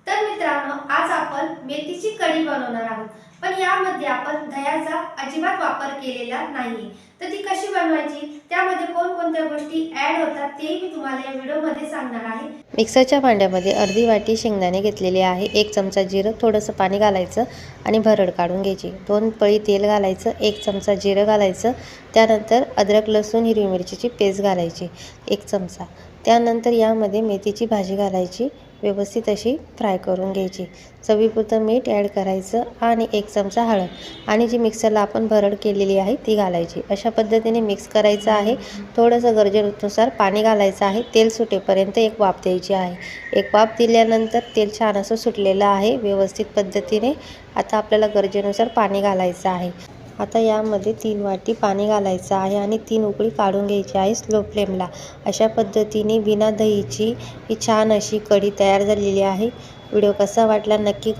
तर मित्रांनो, आज आपण मेथीची कढी बनवणार आहोत. पण यामध्ये आपण दह्याचा अजिबात वापर केलेला नाहीये. तर ती कशी बनवायची, त्यामध्ये कोणकोणत्या गोष्टी ॲड होतात तेही मी तुम्हाला या व्हिडिओमध्ये सांगणार आहे. मिक्सरच्या भांड्यामध्ये अर्धी वाटी शेंगदाणे घेतलेले आहे, 1 चमचा जिरं, थोडंसं पाणी घालायचं आणि भरड काढून घ्यायची. 2 पळी तेल घालायचं, 1 चमचा जिरं घालायचं. त्यानंतर अद्रक लसूण हिरवी मिरचीची पेस्ट घालायची 1 चमचा. त्यानंतर यामध्ये मेथीची भाजी घालायची, व्यवस्थित अशी फ्राय करून घ्यायची. चवीपुरतं मीठ ॲड करायचं आणि 1 चमचा हळद आणि जी मिक्सरला आपण भरड केलेली आहे ती घालायची. अशा पद्धतीने मिक्स करायचं आहे. थोडंसं गरजेनुसार पाणी घालायचं आहे. तेल सुटेपर्यंत एक वाफ द्यायची आहे. एक वाफ दिल्यानंतर तेल छान असं सुटलेलं आहे व्यवस्थित पद्धतीने. आता आपल्याला गरजेनुसार पाणी घालायचं आहे. आता यामध्ये 3 वाटी पाणी घालायचं आहे आणि 3 उकळी काढून घ्यायची आहे स्लो फ्लेमला. अशा पद्धतीने बिना दहीची ही छान अशी कढी तयार झालेली आहे. व्हिडिओ कसा वाटला नक्की